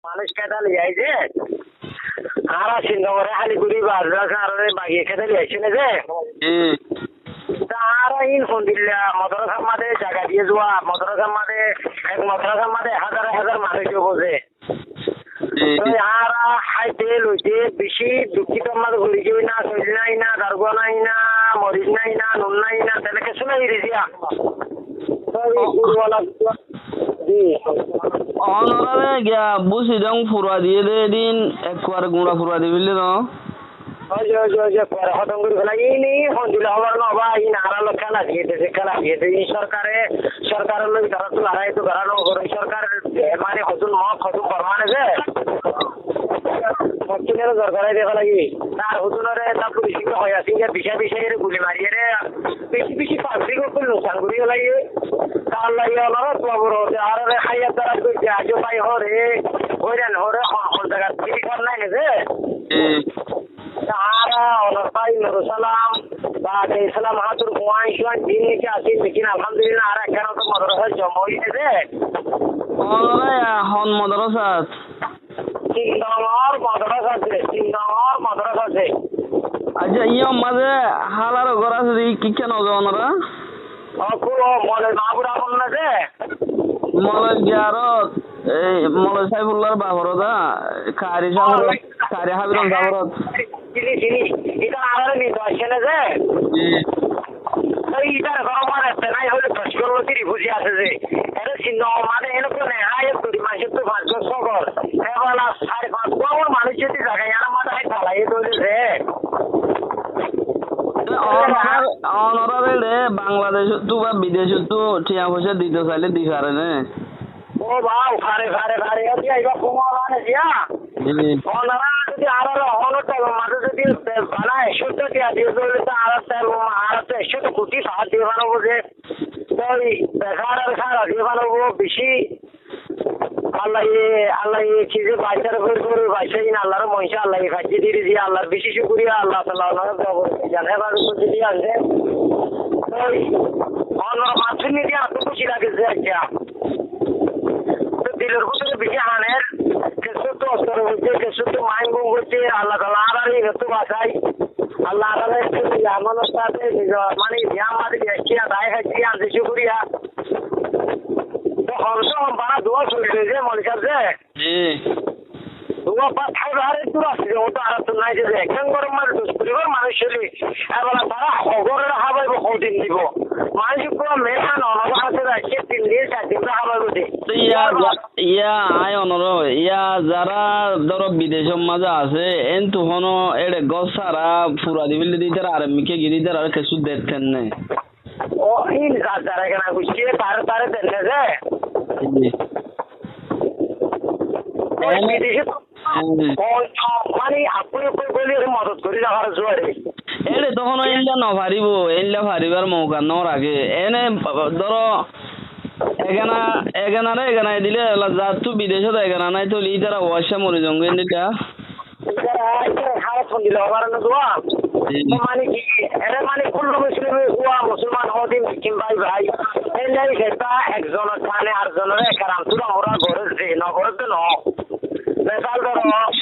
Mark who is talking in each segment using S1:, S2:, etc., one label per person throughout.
S1: মানুষ খেতালি আইছে আর সিন্ধরে খালি গুড়ি বাজরা কারণে বাগিয়ে খেতালি আইছে না যে আর ইন ফোন দিল্লা মদরসার মাঝে জায়গা দিয়ে যাওয়া মদরসার মাঝে মদরসার মাঝে হাজার হাজার মানুষ বোঝে আর খাইতে লইতে বেশি দুঃখিত মাঝে ঘুরি যাই না সইল নাই না দারগা নাই না মরিচ নাই না নুন নাই না তাহলে কিছু নাই দিয়া
S2: অনরারে গিয়া বুঝি দং ফুরা দিয়ে দে দিন একবার গুঁড়া ফুরা দিবিলে ন
S1: হতঙ্গুরি ফেলা ইনি ফোন দিলে হবার না বা ইন হারালো খেলা দিয়েছে খেলা দিয়েছে এই সরকারের লোক ধরা তো হারাই তো ধরানো করে সরকার মানে হতুন মত হতুন ফরমানে যে মসজিদের দরকার দেখা লাগি তার হুজুরে তা পুলিশ হয়ে আসি যে বিষয় গুলি মারিয়ে রে বেশি পাবলিক করে লোকসান করিয়ে লাগে তার লাগে অলপ খবর আর খাইয়া তারা কইছে আজও পাই হরে হইরান হরে কোন জায়গা ঠিক কর নাই যে তারা অলপাই নরসালাম বা ইসলাম হাতুর কোয়াইশান দিন নিচে আসি মিকিন আলহামদুলিল্লাহ আর কেন তো মদরসা জমা হইছে যে
S2: অনরা হন মদরসাত
S1: তিন নম্বর মদরসা আছে
S2: আচ্ছা ইয়ে মাঝে হালার ঘর আছে কি কেন অনরা
S1: মলে মাহবুরা বললে যে
S2: মলে গিয়ারত এই মলে সাইফুল্লাহর বাবরদা কারি সাবরত কারি হাবিরন সাবরত
S1: চিনি এটা আলাদা নিতে আসছে না যে ইটার গরম আর আসছে নাই হলে দশকর্মী বুঝে আছে যে এটা চিহ্ন মানে এরকম নেই করি মাসের তো 5 সকল এবেলা 5.5 মানুষ যদি জায়গায় আমার মাথায় ঢালাই ধরেছে
S2: অনরারে বাংলাদেশ তো বা বিদেশ তো টিয়া পয়সা দিতে চাইলে দি পারে না
S1: ও বাউ ফারে এবার কুমার আনে দিয়া অনরা যদি আরো অনটা মাঝে যদি বানায় 100 টাকা দিয়ে দিলে তো আর 100 কোটি সাহায্য দিয়ে বানাবো যে তাই বেকার সারা দিয়ে বানাবো বেশি আল্লাহ চিজে বাইচার করে বাইচাই না আল্লাহর মহিষা আল্লাহ খাইতে দিয়ে দিয়ে আল্লাহর বেশি শুকরিয়া আল্লাহ তাআলা জানে বার করে দিয়ে আছে তাই অনরা মাছ নিয়ে দিয়ে এত খুশি লাগে যে আচ্ছা দিলের ভিতরে বেশি আনের কিছু তো অস্তর হচ্ছে কিছু তো মাইন হচ্ছে আল্লাহ তাআলা আর একটু বাঁচাই আল্লাহ আল্লাহ আমাদের সাথে মানে আমাদের দেশিয়া দায় খাইছি আনতে শুকরিয়া তো হরসো বাড়া দোয়া চলছে যে মলিকার যে দোয়া পা খাইবে আর একটু আসছে ও তো আর তো নাই যে একজন গরম মানে দুষ্করিবার মানুষ হলে এবার তারা অগরের হাবাইব কদিন দিব মানুষ পুরো মেশান অনব হাতে রাখছে 3 দিন 4 দিন হাবাইব দে
S2: ইয়া আয় অনর ইয়া যারা ধরো বিদেশের মাঝে আছে এন তখন এড়ে গছ সারা ফুরা দিবিলে দিতে আর মিকে গিরি দিতে আর কিছু দেখতেন না
S1: ও ইন যারা কেনা বুঝছে তারে দেন না যে মানে আপনি বলি মদত করি রাখার জোয়ারে
S2: এলে তখন এনলা নভারিব এনলা ভারিবার মৌকা ন রাখে এনে ধরো এগানা দিলে যা তুই বিদেশত এগানা নাই তো লি তারা ওয়াশা মরে জঙ্গে নিটা
S1: মানে কি এরা মানে কুল্লু মুসলমান হদিন ভাই ভাই এই সেটা একজনের কানে আরেকজনের একারাম তুই ওরা ঘরে যে নগরে তো ন বেসাল ধরো মানুষ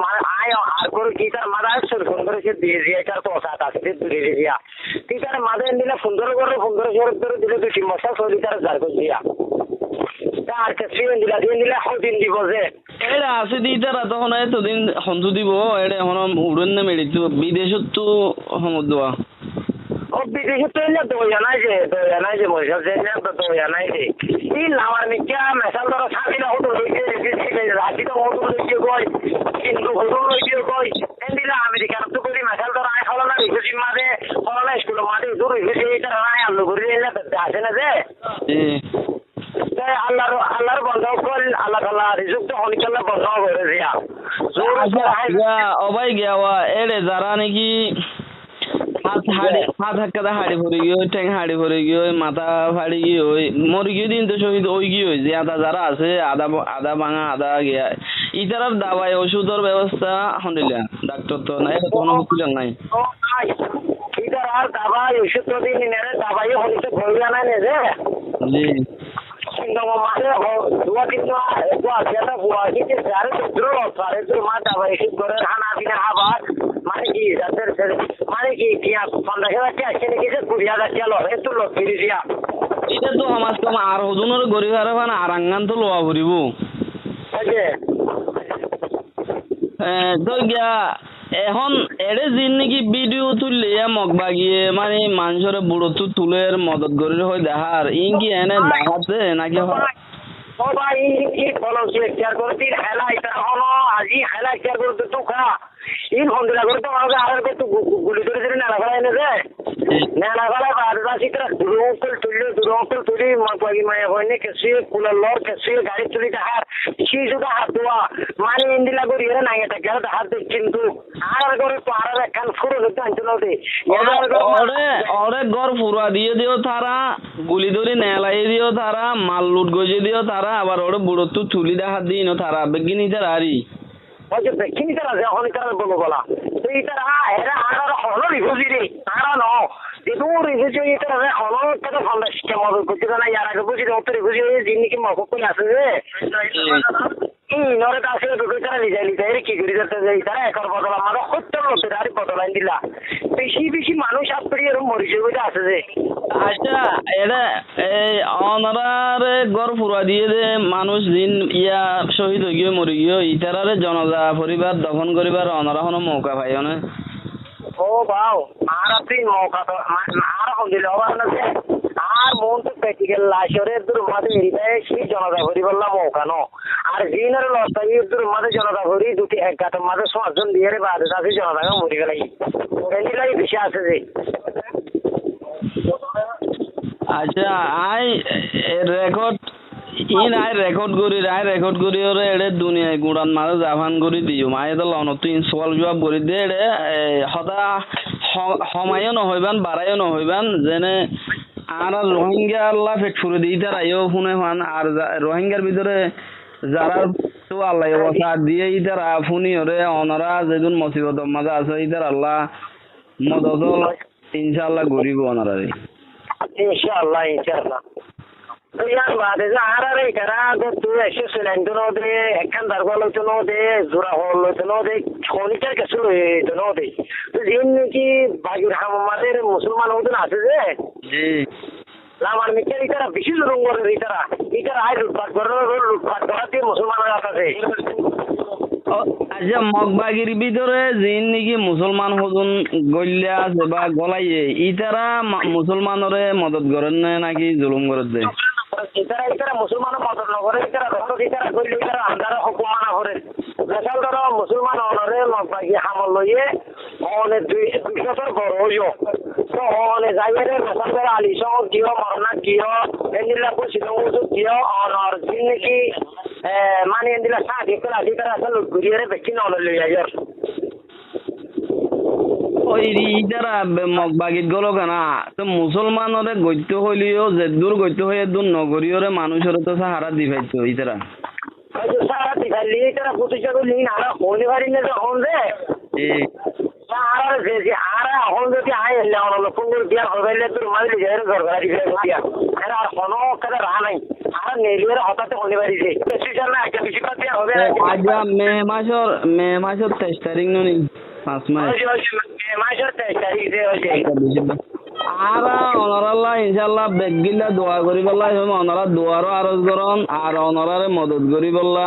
S1: মানে আয় আর করে কি তার মাথায় সুন্দর দিয়ে দিয়ে তার পোশাক আছে দূরে দিয়া তুই তার মাথায় দিলে সুন্দর করে দিলে 2-3 বছর চলি তার জার করে দিয়া আর কিছু দিলা দিন দিব যে
S2: এটা আছে দি তারা তখন এতদিন হন্তু দিব এটা এখন উড়ন না মেরি তো বিদেশত তো সমুদ্র
S1: ও বিদেশে তো এলে দইয়া নাই যে মহিলা যে দইয়া নাই যে এই নামার মিকা মেশাল ধরো সাদিনা হতো রাজি তো হতো লইয়ে গই কিন্তু হতো লইয়ে গই এন্ডিলা আমেরিকান তো করি মেশাল ধরো আয় হলো না রিফিউজি মাঝে হলো না স্কুল মাঝে দূর রিফিউজি এটা রায় আলো করে এলে আসে না যে আল্লাহর বন্ধ কর আল্লাহ তাআলা রিজুক তো হনিকাল্লাহ বন্ধ করে দিয়া
S2: অবাই গিয়া এড়ে যারা নাকি হাত হাক্কাতে হাড়ি ভরে গিয়ে ওই ট্যাং হাড়ি ভরে গিয়ে ওই মাথা ফাড়ি গিয়ে ওই মরে গিয়ে দিন তো শহীদ ওই গিয়ে ওই যে যারা আছে আদা ভাঙা আদা গিয়া ইতারার দাবাই ওষুধের ব্যবস্থা আলহামদুলিল্লাহ ডাক্তার তো নাই কোনো হসপিটাল নাই
S1: ইতার আর দাবাই ওষুধ তো দিন দাবাই হলিতে ভরিয়া নাই যে কিন্তু মানে দুয়া কিন্তু দুয়া যেটা বুয়া কিন্তু যারে দ্রো সারে তো মাথা ভাই করে খানা পিনা আবার মানে কি যাদের মানে কি দিয়া 15,000 টাকা আসে নাকি যে 20,000 টাকা লয় তো লোক ফিরে দিয়া
S2: এটা তো সমাজ কম আর হজুনের গরিব আর আরাঙ্গান তো লোয়া ভরিব
S1: ওকে
S2: তো গিয়া এখন এড়ে জিন নাকি ভিডিও তুললে মগবাগিয়ে মানে মানুষের বুড়ো তুলের মদত গরির হয় দেখার ইন কি এনে দেখাতে নাকি
S1: ও ভাই এই ফলো শেয়ার করতে হেলা এটা হলো আজি হেলা শেয়ার করতে তো খা ইন হন্দিলা করতে আমাকে আর কত গুলি ধরে ধরে না লাগা এনে দে না লাগা বাদ বাসি তোরা দুরঙ্কল তুলি মগবাগি মায়া হয়নি কেসি কুলার লর কেসি গাড়ি তুলি দেখার সি যদি হাত দেওয়া মানে ইন্দিলা করি এরা নাই এটা কেন হাত দিচ্ছি কিন্তু আর করে তো আর একখান ফুরো হতে আনছিল
S2: ওরে ঘর ফুরা দিয়ে দিও তারা গুলি ধরে নেলাই দিও তারা মাল লুট গজে দিও তারা আবার ওরে বুড়ো তো তুলি দেখা দিন তারা বেগিনি তারা আরি
S1: ওই বেগিনি তারা যখন তারা বলো বলা তো তারা এরা আর হলো রিফিউজি রে আর ন যেহেতু রিফিউজি তারা হলো তারা ফান্ডা সিস্টেম হবে করতে না ইয়ার আগে বুঝি তো রিফিউজি জিনিস মহকুব করে আছে যে নরে আসলে দুটো তারা লিজাই কি করি যাচ্ছে যে তারা একর বদল আমাদের 70 লোকের আর বদলাই দিলা বেশি মানুষ আপনি এরকম মরিচে বলে আছে যে
S2: আচ্ছা এটা এই অনারারে ঘর ফুরা দিয়ে দে মানুষ দিন ইয়া শহীদ হয়ে গিয়ে মরে গিয়ে ইতারারে জনতা পরিবার দখল করিবার অনারা কোনো মৌকা পাই না
S1: ও বাও আর আপনি মৌকা তো আর হন্দিল আর মন তো প্র্যাকটিক্যাল লাশরের দূর মাঝে এরিয়ায় সেই জনতা পরিবার মৌকা ন আর জিনের লস্তাইয়ের দূর মাঝে জনতা ভরি দুটি এক গাঁটের মাঝে 5 জন দিয়ে বাদে আছে জনতা মরি গেলাই এগুলাই বেশি আছে যে
S2: আচ্ছা আই রেকর্ড রেকর্ড করি ওরে এড়ে দুনিয়ায় গুড়ান মাঝে জাপান করি দিও মায়ে তো লনত ইনস্টল জবাব করি দে এড়ে সদা সময়ও নহইবান বাড়াইও নহইবান যেনে আর রোহিঙ্গা আল্লাহ পেট ফুরে দিই তার আইও শুনে ফান আর রোহিঙ্গার ভিতরে যারা তো আল্লাহ অবস্থা দিয়ে ইতার ফুনি ওরে অনরা যেদিন মুসিবত মাঝে আছে ইতার আল্লাহ মদত ইনশাআল্লাহ গরিব অনরারে
S1: ইনশাআল্লাহ ইয়ার বাদে যে আর এখানে তুই এসে সিলেন্ডার নো দে একখান দারগল হইতো নো দে জোড়া হল হইতো নো দে খনিটার কাছে হইতো নো দে জিন নাকি বাগির হামাদের মুসলমান হইতো আছে যে
S2: জি
S1: লামার মিটার ইতারা বেশি জরুম করে ইতারা আয় লুটপাট করাতে মুসলমানের আছে
S2: আচ্ছা মগবাগির ভিতরে জিন নাকি মুসলমান হজন গল্লা আছে বা গলাইয়ে ইতারা মুসলমানরে মদত করেন নাকি জুলুম করে দেয়
S1: ইতারা মুসলমানের মদত নগরে ইতারা রক্ত ইতারা গল্লি ইতারা আন্দারা হুকুমানা করে মেশাল ধরো মুসলমান অনরে মগবাগি হামল লইয়ে অনেক 200 বড় হইও তো অনেক যাইরে মেশাল ধরো আলী সহ দিও মরনা দিও এন্দিলা কুছিলো দিও অনর জিন নাকি মানে এন্দিলা সাথে করা ইতারা আসলে ঘুরিয়ে বেশি নলে লই আইয়ার
S2: ওই ইতারা মগবাগিত গেল কেনা তো মুসলমানরে গত্য হইলিও যে দূর গত্য হয়ে দূর নগরীয়রে মানুষের তো সাহারা দি পাইতো ইতারা
S1: সাহারা দি পাইলি ইতারা প্রতিষ্ঠা করলি না হইলে পারি না যখন যে সাহারা যে আর এখন যদি আয় এলে অনলো কোন দিয়া হইলে তোর মাইলি যায় সরকার দিবে দিয়া আর কোনো কাজে রাহা নাই আর নেলিয়ের হঠাৎ হইলে পারি যে প্রেসিডেন্ট না একটা বেশি কথা হবে
S2: আজ মে মাসের 23 তারিখ নি 5 মাস
S1: মাসের 23 তারিখ যে হইছে
S2: আর অনরাল্লাহ ইনশাআল্লাহ বেগিল্লা দোয়া করি বললা অনরা দোয়ারও আরজ করন আর অনরারে মদত করি বললা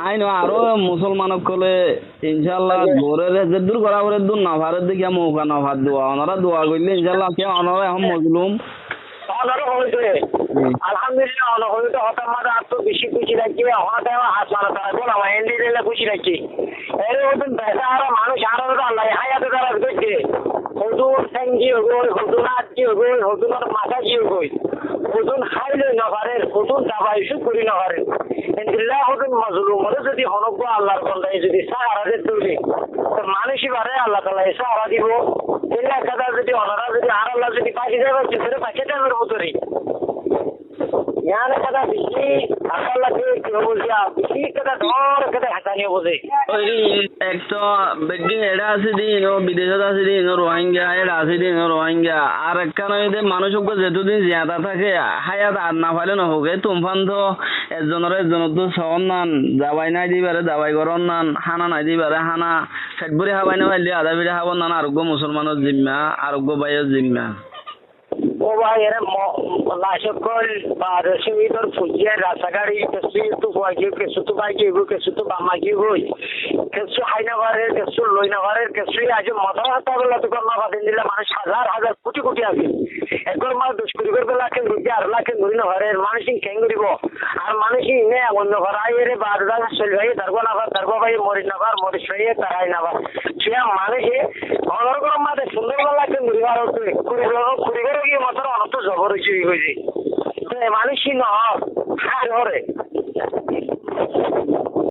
S2: আইন আরো মুসলমানক কলে ইনশাআল্লাহ ঘরে যে দূর করা করে দূর না ভারত দিকে মৌকা না ভাত দোয়া অনরা দোয়া করলে ইনশাআল্লাহ কে অনরা এখন মজলুম
S1: আলহামদুলিল্লাহ হয়তো হঠাৎ মাঝে আর তো বেশি খুশি রাখছি হঠাৎ হাত মারা তারা বলা এন্ডি দিলে খুশি রাখছি এর মতন বেসা আরো মানুষ আরো আল্লাহ হায়াতে তারা করছে হুজুর ঠ্যাঙ্গি হগই হুজুর হাত কি হগই হুজুর মাথা কি হগই হুজুর খাইলে নভারের হুজুর দাবাই শুধু করি নভারের এন্দিল্লাহ হুজুর মজলুম হলে যদি হনব্য আল্লাহর বন্দায় যদি সাহারাদের তৈরি তো মানুষই পারে আল্লাহ তালা সাহারা দিব এলাকা কথা যদি অনারা যদি আর আল্লাহ যদি পাখি যাবে সেটা পাখি যাবে ভিতরে ইয়ার কথা বেশি আল্লাহকে বুঝিয়া বেশি কথা ধর কথা হাতানিও বুঝে
S2: ওই একটা বেগিং এডা আছে দিন ও বিদেশত আছে দিন ও রোহিঙ্গা এডা আছে দিন ও রোহিঙ্গা আর একখানে যদি মানুষকে যেতদিন জিয়াদা থাকে হায়াত আর না পাইলে নহগে তুমফান তো একজনের তো সহন নান যাবাই নাই দিবারে যাবাই গরম নান হানা নাই দিবারে হানা ফেটবরি হাবাই না পাইলে আধা বিড়া হাবন নান আরোগ্য মুসলমানের জিম্মা আরোগ্য বাইয়ের জিম্মা
S1: ও ভাই এরা লাশকল বা রসমিদর ফুজিয়া রাসাগাড়ি কেসু তো কয়েক কেসু তো বাইকে গো কেসু তো বামাকে গই কেসু হাইনাবারের কেসু লইনাবারের কেসু আজ মাথা হাতা বেলা তো কর্মা বাদিন দিলে মানুষ হাজার হাজার কোটি কোটি আছে একবার মাস দুষ্করি করবে লাখে ঘুরতে আর লাখে ঘুরি না ঘরের মানুষই কেন ঘুরিব আর মানুষই নে অন্য ঘর আইরে বারদার চল ভাই তারপর না তারপর ভাই মরিস না মরিস ভাই তারাই না সে মানুষে ঘর ঘর মাঝে সুন্দর লাখে ঘুরিবার কুড়ি ঘরে গিয়ে মাত্র অনত জবর হয়েছে মানুষই ন হার ঘরে